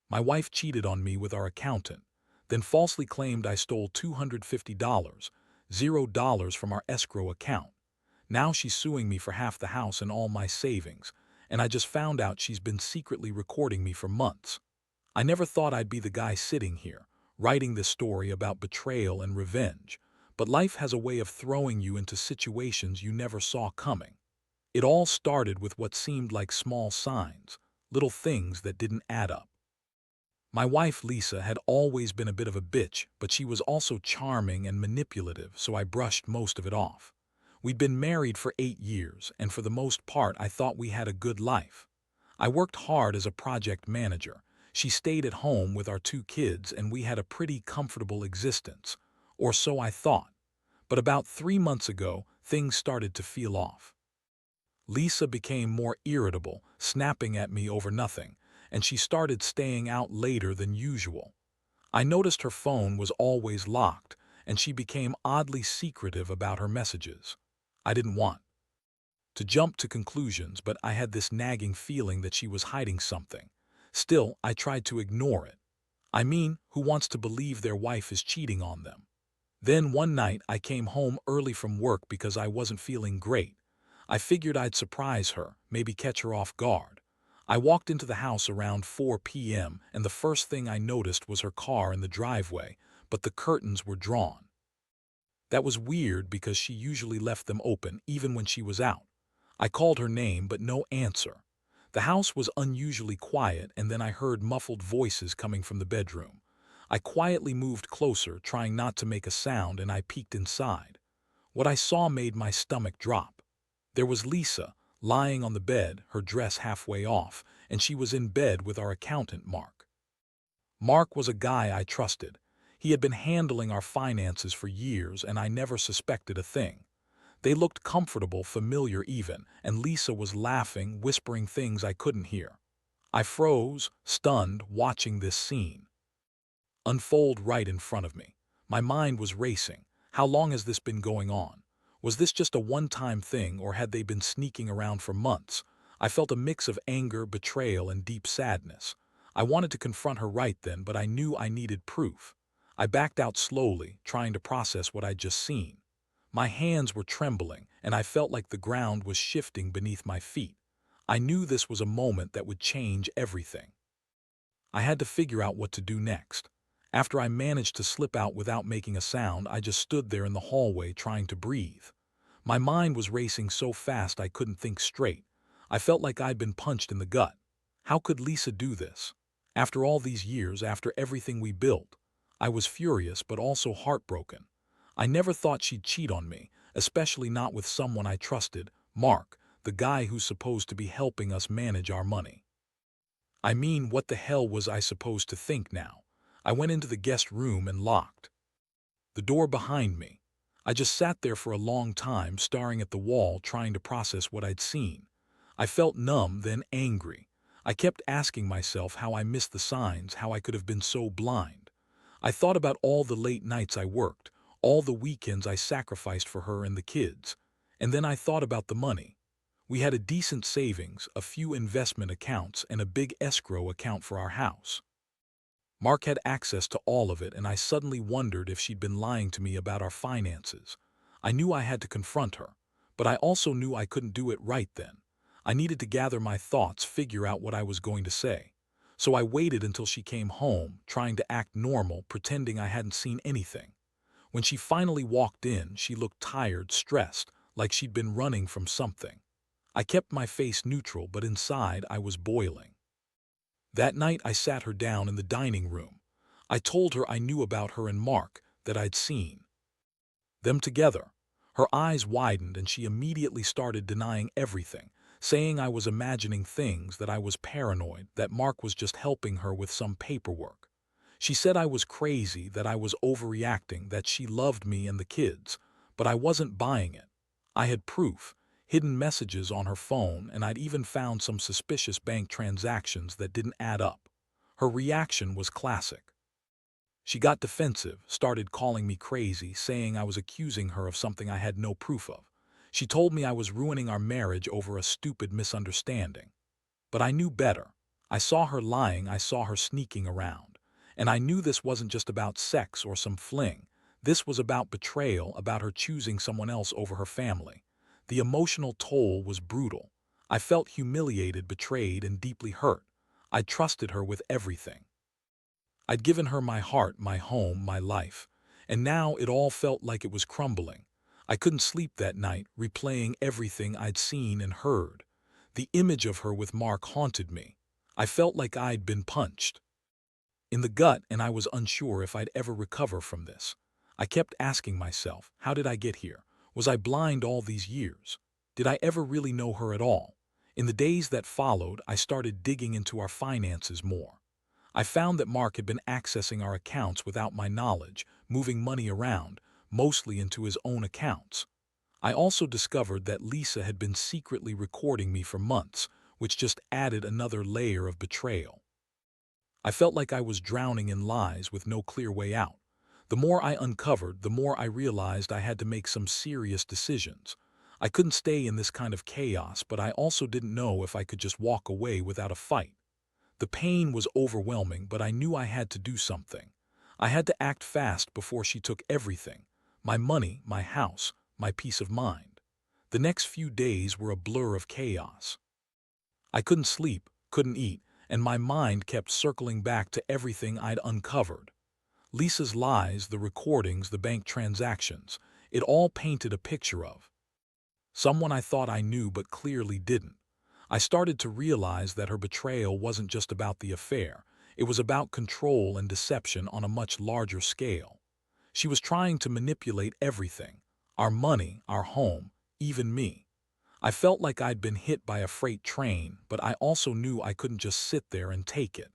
My wife cheated on me with our accountant, then falsely claimed I stole $250, $0 from our escrow account. Now she's suing me for half the house and all my savings, and I just found out she's been secretly recording me for months. I never thought I'd be the guy sitting here, writing this story about betrayal and revenge, but life has a way of throwing you into situations you never saw coming. It all started with what seemed like small signs, little things that didn't add up. My wife Lisa had always been a bit of a bitch, but she was also charming and manipulative, so I brushed most of it off. We'd been married for 8 years, and for the most part I thought we had a good life. I worked hard as a project manager. She stayed at home with our 2 kids, and we had a pretty comfortable existence. Or so I thought. But about 3 months ago, things started to feel off. Lisa became more irritable, snapping at me over nothing, and she started staying out later than usual. I noticed her phone was always locked, and she became oddly secretive about her messages. I didn't want to jump to conclusions, but I had this nagging feeling that she was hiding something. Still, I tried to ignore it. I mean, who wants to believe their wife is cheating on them? Then one night I came home early from work because I wasn't feeling great. I figured I'd surprise her, maybe catch her off guard. I walked into the house around 4 p.m., and the first thing I noticed was her car in the driveway, but the curtains were drawn. That was weird because she usually left them open even when she was out. I called her name, but no answer. The house was unusually quiet, and then I heard muffled voices coming from the bedroom. I quietly moved closer, trying not to make a sound, and I peeked inside. What I saw made my stomach drop. There was Lisa, lying on the bed, her dress halfway off, and she was in bed with our accountant, Mark. Mark was a guy I trusted. He had been handling our finances for years, and I never suspected a thing. They looked comfortable, familiar even, and Lisa was laughing, whispering things I couldn't hear. I froze, stunned, watching this scene unfold right in front of me. My mind was racing. How long has this been going on? Was this just a one-time thing, or had they been sneaking around for months? I felt a mix of anger, betrayal, and deep sadness. I wanted to confront her right then, but I knew I needed proof. I backed out slowly, trying to process what I'd just seen. My hands were trembling, and I felt like the ground was shifting beneath my feet. I knew this was a moment that would change everything. I had to figure out what to do next. After I managed to slip out without making a sound, I just stood there in the hallway trying to breathe. My mind was racing so fast I couldn't think straight. I felt like I'd been punched in the gut. How could Lisa do this? After all these years, after everything we built? I was furious but also heartbroken. I never thought she'd cheat on me, especially not with someone I trusted, Mark, the guy who's supposed to be helping us manage our money. I mean, what the hell was I supposed to think now? I went into the guest room and locked the door behind me. I just sat there for a long time, staring at the wall, trying to process what I'd seen. I felt numb, then angry. I kept asking myself how I missed the signs, how I could have been so blind. I thought about all the late nights I worked, all the weekends I sacrificed for her and the kids. And then I thought about the money. We had a decent savings, a few investment accounts, and a big escrow account for our house. Mark had access to all of it, and I suddenly wondered if she'd been lying to me about our finances. I knew I had to confront her, but I also knew I couldn't do it right then. I needed to gather my thoughts, figure out what I was going to say. So I waited until she came home, trying to act normal, pretending I hadn't seen anything. When she finally walked in, she looked tired, stressed, like she'd been running from something. I kept my face neutral, but inside I was boiling. That night I sat her down in the dining room. I told her I knew about her and Mark, that I'd seen them together. Her eyes widened and she immediately started denying everything, saying I was imagining things, that I was paranoid, that Mark was just helping her with some paperwork. She said I was crazy, that I was overreacting, that she loved me and the kids, but I wasn't buying it. I had proof. Hidden messages on her phone, and I'd even found some suspicious bank transactions that didn't add up. Her reaction was classic. She got defensive, started calling me crazy, saying I was accusing her of something I had no proof of. She told me I was ruining our marriage over a stupid misunderstanding. But I knew better. I saw her lying, I saw her sneaking around. And I knew this wasn't just about sex or some fling. This was about betrayal, about her choosing someone else over her family. The emotional toll was brutal. I felt humiliated, betrayed, and deeply hurt. I trusted her with everything. I'd given her my heart, my home, my life. And now it all felt like it was crumbling. I couldn't sleep that night, replaying everything I'd seen and heard. The image of her with Mark haunted me. I felt like I'd been punched in the gut, and I was unsure if I'd ever recover from this. I kept asking myself, how did I get here? Was I blind all these years? Did I ever really know her at all? In the days that followed, I started digging into our finances more. I found that Mark had been accessing our accounts without my knowledge, moving money around, mostly into his own accounts. I also discovered that Lisa had been secretly recording me for months, which just added another layer of betrayal. I felt like I was drowning in lies with no clear way out. The more I uncovered, the more I realized I had to make some serious decisions. I couldn't stay in this kind of chaos, but I also didn't know if I could just walk away without a fight. The pain was overwhelming, but I knew I had to do something. I had to act fast before she took everything: my money, my house, my peace of mind. The next few days were a blur of chaos. I couldn't sleep, couldn't eat, and my mind kept circling back to everything I'd uncovered. Lisa's lies, the recordings, the bank transactions, it all painted a picture of someone I thought I knew but clearly didn't. I started to realize that her betrayal wasn't just about the affair. It was about control and deception on a much larger scale. She was trying to manipulate everything: our money, our home, even me. I felt like I'd been hit by a freight train, but I also knew I couldn't just sit there and take it.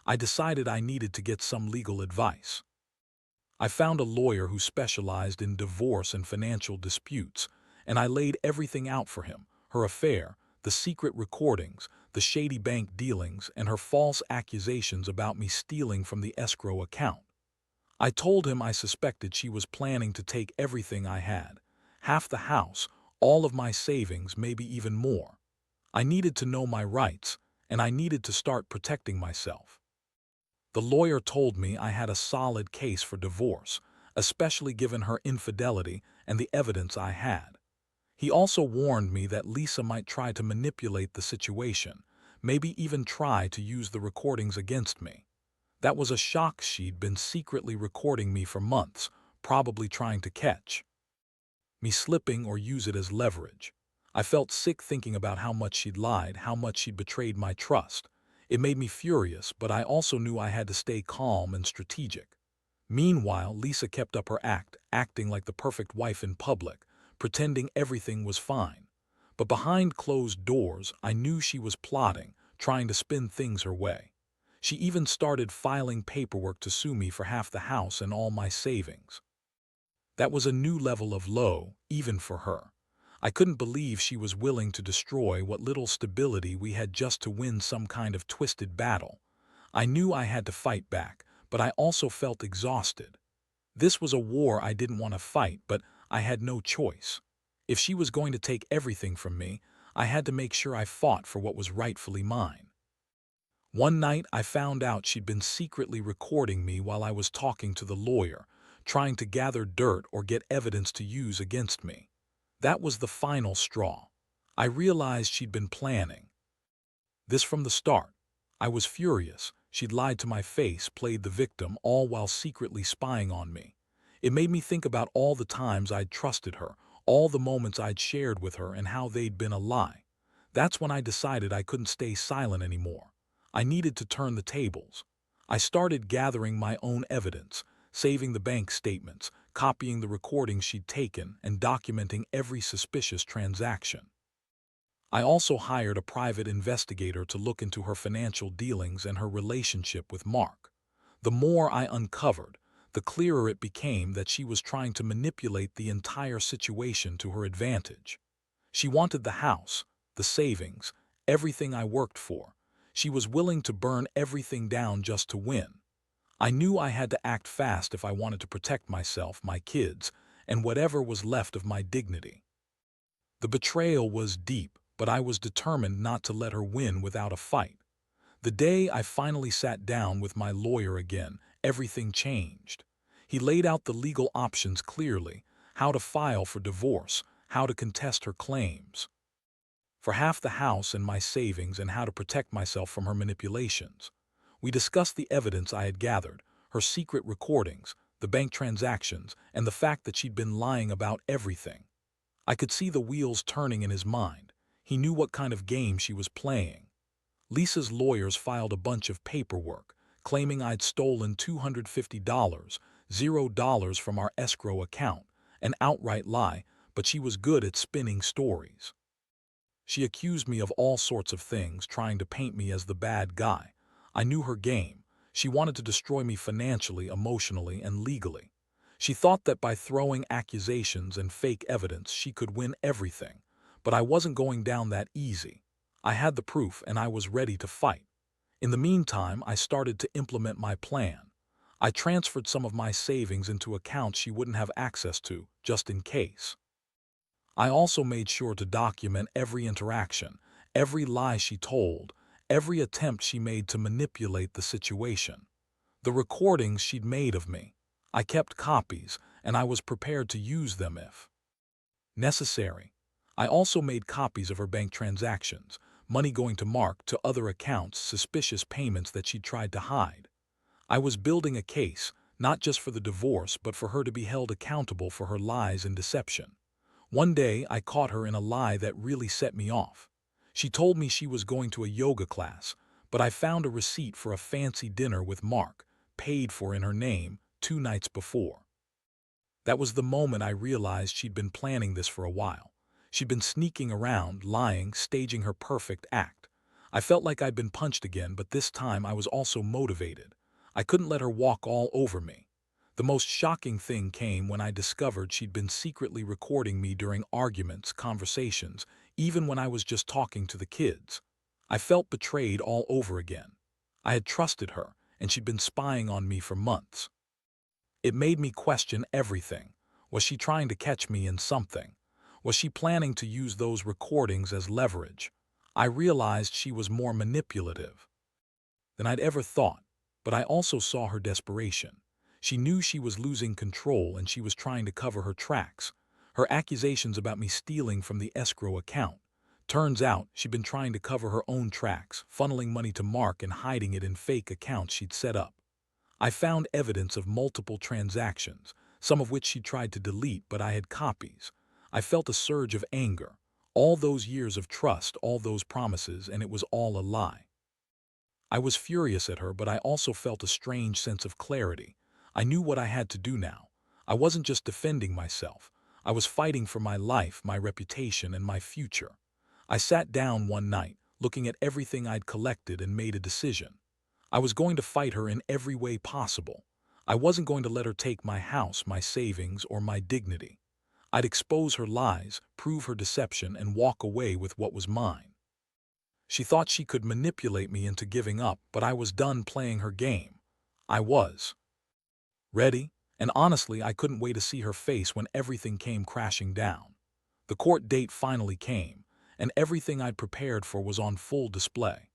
I decided I needed to get some legal advice. I found a lawyer who specialized in divorce and financial disputes, and I laid everything out for him: her affair, the secret recordings, the shady bank dealings, and her false accusations about me stealing from the escrow account. I told him I suspected she was planning to take everything I had: half the house, all of my savings, maybe even more. I needed to know my rights, and I needed to start protecting myself. The lawyer told me I had a solid case for divorce, especially given her infidelity and the evidence I had. He also warned me that Lisa might try to manipulate the situation, maybe even try to use the recordings against me. That was a shock. She'd been secretly recording me for months, probably trying to catch me slipping or use it as leverage. I felt sick thinking about how much she'd lied, how much she'd betrayed my trust. It made me furious, but I also knew I had to stay calm and strategic. Meanwhile, Lisa kept up her act, acting like the perfect wife in public, pretending everything was fine. But behind closed doors, I knew she was plotting, trying to spin things her way. She even started filing paperwork to sue me for half the house and all my savings. That was a new level of low, even for her. I couldn't believe she was willing to destroy what little stability we had just to win some kind of twisted battle. I knew I had to fight back, but I also felt exhausted. This was a war I didn't want to fight, but I had no choice. If she was going to take everything from me, I had to make sure I fought for what was rightfully mine. One night, I found out she'd been secretly recording me while I was talking to the lawyer, trying to gather dirt or get evidence to use against me. That was the final straw. I realized she'd been planning this from the start. I was furious. She'd lied to my face, played the victim, all while secretly spying on me. It made me think about all the times I'd trusted her, all the moments I'd shared with her, and how they'd been a lie. That's when I decided I couldn't stay silent anymore. I needed to turn the tables. I started gathering my own evidence, saving the bank statements, copying the recordings she'd taken, and documenting every suspicious transaction. I also hired a private investigator to look into her financial dealings and her relationship with Mark. The more I uncovered, the clearer it became that she was trying to manipulate the entire situation to her advantage. She wanted the house, the savings, everything I worked for. She was willing to burn everything down just to win. I knew I had to act fast if I wanted to protect myself, my kids, and whatever was left of my dignity. The betrayal was deep, but I was determined not to let her win without a fight. The day I finally sat down with my lawyer again, everything changed. He laid out the legal options clearly: how to file for divorce, how to contest her claims for half the house and my savings, and how to protect myself from her manipulations. We discussed the evidence I had gathered, her secret recordings, the bank transactions, and the fact that she'd been lying about everything. I could see the wheels turning in his mind. He knew what kind of game she was playing. Lisa's lawyers filed a bunch of paperwork, claiming I'd stolen $250, $0 from our escrow account, an outright lie, but she was good at spinning stories. She accused me of all sorts of things, trying to paint me as the bad guy. I knew her game. She wanted to destroy me financially, emotionally, and legally. She thought that by throwing accusations and fake evidence, she could win everything. But I wasn't going down that easy. I had the proof, and I was ready to fight. In the meantime, I started to implement my plan. I transferred some of my savings into accounts she wouldn't have access to, just in case. I also made sure to document every interaction, every lie she told, every attempt she made to manipulate the situation. The recordings she'd made of me. I kept copies, and I was prepared to use them if necessary. I also made copies of her bank transactions, money going to Mark, to other accounts, suspicious payments that she'd tried to hide. I was building a case, not just for the divorce, but for her to be held accountable for her lies and deception. One day, I caught her in a lie that really set me off. She told me she was going to a yoga class, but I found a receipt for a fancy dinner with Mark, paid for in her name, 2 nights before. That was the moment I realized she'd been planning this for a while. She'd been sneaking around, lying, staging her perfect act. I felt like I'd been punched again, but this time I was also motivated. I couldn't let her walk all over me. The most shocking thing came when I discovered she'd been secretly recording me during arguments, conversations, even when I was just talking to the kids. I felt betrayed all over again. I had trusted her, and she'd been spying on me for months. It made me question everything. Was she trying to catch me in something? Was she planning to use those recordings as leverage? I realized she was more manipulative than I'd ever thought, but I also saw her desperation. She knew she was losing control, and she was trying to cover her tracks. Her accusations about me stealing from the escrow account. Turns out she'd been trying to cover her own tracks, funneling money to Mark and hiding it in fake accounts she'd set up. I found evidence of multiple transactions, some of which she tried to delete, but I had copies. I felt a surge of anger. All those years of trust, all those promises, and it was all a lie. I was furious at her, but I also felt a strange sense of clarity. I knew what I had to do now. I wasn't just defending myself. I was fighting for my life, my reputation, and my future. I sat down one night, looking at everything I'd collected, and made a decision. I was going to fight her in every way possible. I wasn't going to let her take my house, my savings, or my dignity. I'd expose her lies, prove her deception, and walk away with what was mine. She thought she could manipulate me into giving up, but I was done playing her game. I was ready, and honestly, I couldn't wait to see her face when everything came crashing down. The court date finally came, and everything I'd prepared for was on full display.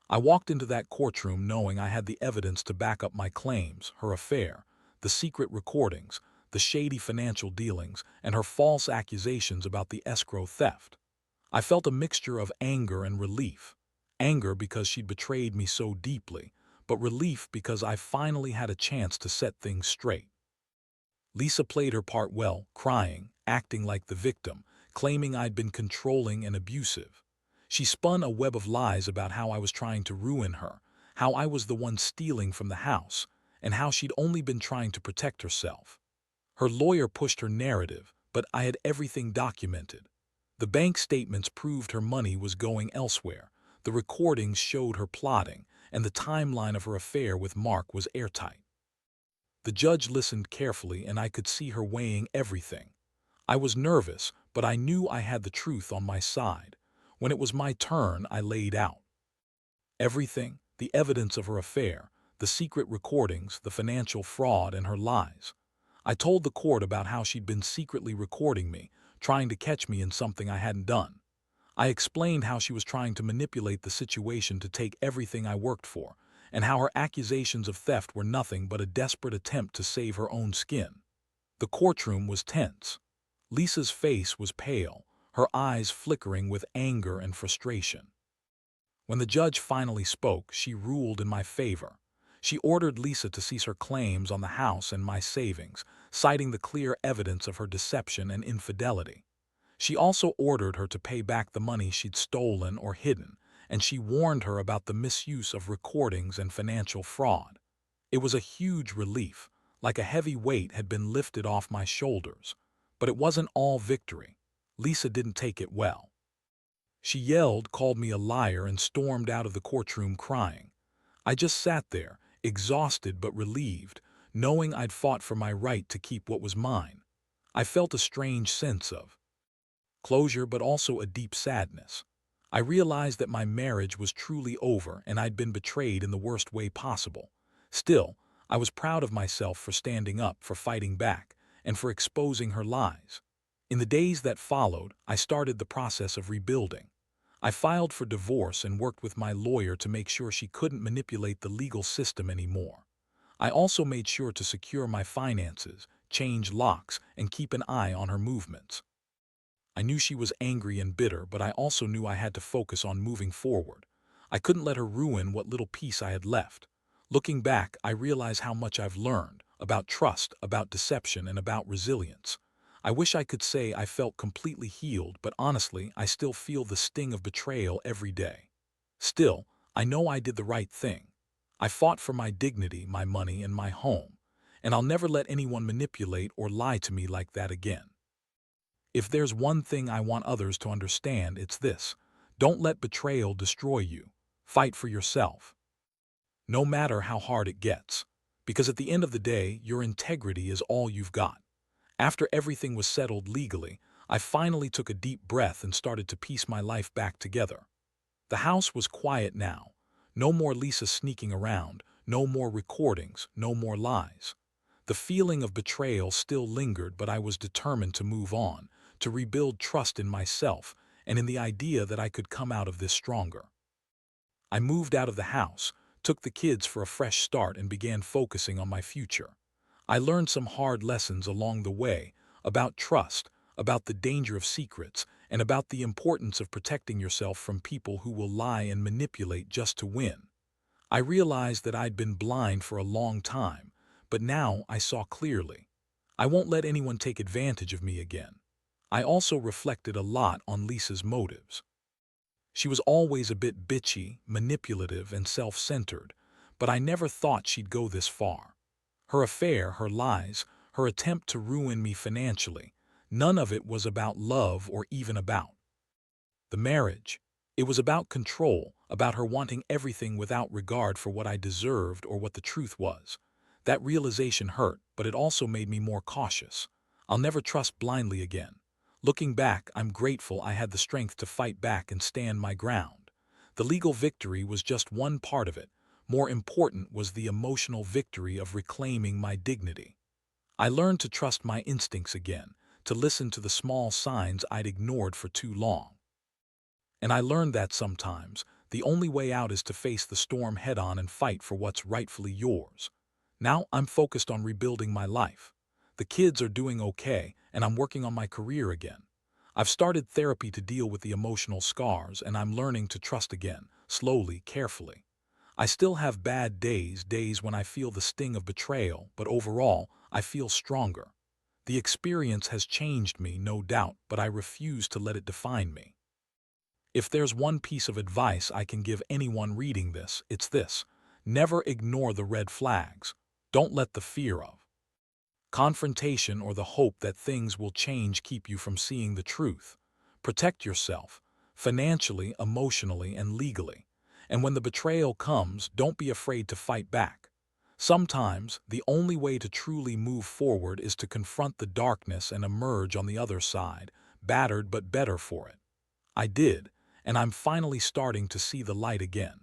I walked into that courtroom knowing I had the evidence to back up my claims: her affair, the secret recordings, the shady financial dealings, and her false accusations about the escrow theft. I felt a mixture of anger and relief. Anger because she'd betrayed me so deeply, but relief because I finally had a chance to set things straight. Lisa played her part well, crying, acting like the victim, claiming I'd been controlling and abusive. She spun a web of lies about how I was trying to ruin her, how I was the one stealing from the house, and how she'd only been trying to protect herself. Her lawyer pushed her narrative, but I had everything documented. The bank statements proved her money was going elsewhere, the recordings showed her plotting, and the timeline of her affair with Mark was airtight. The judge listened carefully, and I could see her weighing everything. I was nervous, but I knew I had the truth on my side. When it was my turn, I laid out everything: the evidence of her affair, the secret recordings, the financial fraud, and her lies. I told the court about how she'd been secretly recording me, trying to catch me in something I hadn't done. I explained how she was trying to manipulate the situation to take everything I worked for, and how her accusations of theft were nothing but a desperate attempt to save her own skin. The courtroom was tense. Lisa's face was pale, her eyes flickering with anger and frustration. When the judge finally spoke, she ruled in my favor. She ordered Lisa to cease her claims on the house and my savings, citing the clear evidence of her deception and infidelity. She also ordered her to pay back the money she'd stolen or hidden, and she warned her about the misuse of recordings and financial fraud. It was a huge relief, like a heavy weight had been lifted off my shoulders. But it wasn't all victory. Lisa didn't take it well. She yelled, called me a liar, and stormed out of the courtroom crying. I just sat there, exhausted but relieved, knowing I'd fought for my right to keep what was mine. I felt a strange sense of closure, but also a deep sadness. I realized that my marriage was truly over and I'd been betrayed in the worst way possible. Still, I was proud of myself for standing up, for fighting back, and for exposing her lies. In the days that followed, I started the process of rebuilding. I filed for divorce and worked with my lawyer to make sure she couldn't manipulate the legal system anymore. I also made sure to secure my finances, change locks, and keep an eye on her movements. I knew she was angry and bitter, but I also knew I had to focus on moving forward. I couldn't let her ruin what little peace I had left. Looking back, I realize how much I've learned about trust, about deception, and about resilience. I wish I could say I felt completely healed, but honestly, I still feel the sting of betrayal every day. Still, I know I did the right thing. I fought for my dignity, my money, and my home, and I'll never let anyone manipulate or lie to me like that again. If there's one thing I want others to understand, it's this: don't let betrayal destroy you. Fight for yourself, no matter how hard it gets. Because at the end of the day, your integrity is all you've got. After everything was settled legally, I finally took a deep breath and started to piece my life back together. The house was quiet now. No more Lisa sneaking around, no more recordings, no more lies. The feeling of betrayal still lingered, but I was determined to move on, to rebuild trust in myself and in the idea that I could come out of this stronger. I moved out of the house, took the kids for a fresh start, and began focusing on my future. I learned some hard lessons along the way about trust, about the danger of secrets, and about the importance of protecting yourself from people who will lie and manipulate just to win. I realized that I'd been blind for a long time, but now I saw clearly. I won't let anyone take advantage of me again. I also reflected a lot on Lisa's motives. She was always a bit bitchy, manipulative, and self-centered, but I never thought she'd go this far. Her affair, her lies, her attempt to ruin me financially, none of it was about love or even about the marriage. It was about control, about her wanting everything without regard for what I deserved or what the truth was. That realization hurt, but it also made me more cautious. I'll never trust blindly again. Looking back, I'm grateful I had the strength to fight back and stand my ground. The legal victory was just one part of it. More important was the emotional victory of reclaiming my dignity. I learned to trust my instincts again, to listen to the small signs I'd ignored for too long. And I learned that sometimes the only way out is to face the storm head-on and fight for what's rightfully yours. Now I'm focused on rebuilding my life. The kids are doing okay, and I'm working on my career again. I've started therapy to deal with the emotional scars, and I'm learning to trust again, slowly, carefully. I still have bad days, days when I feel the sting of betrayal, but overall, I feel stronger. The experience has changed me, no doubt, but I refuse to let it define me. If there's one piece of advice I can give anyone reading this, it's this: never ignore the red flags. Don't let the fear of confrontation or the hope that things will change keep you from seeing the truth. Protect yourself, financially, emotionally, and legally. And when the betrayal comes, don't be afraid to fight back. Sometimes, the only way to truly move forward is to confront the darkness and emerge on the other side, battered but better for it. I did, and I'm finally starting to see the light again.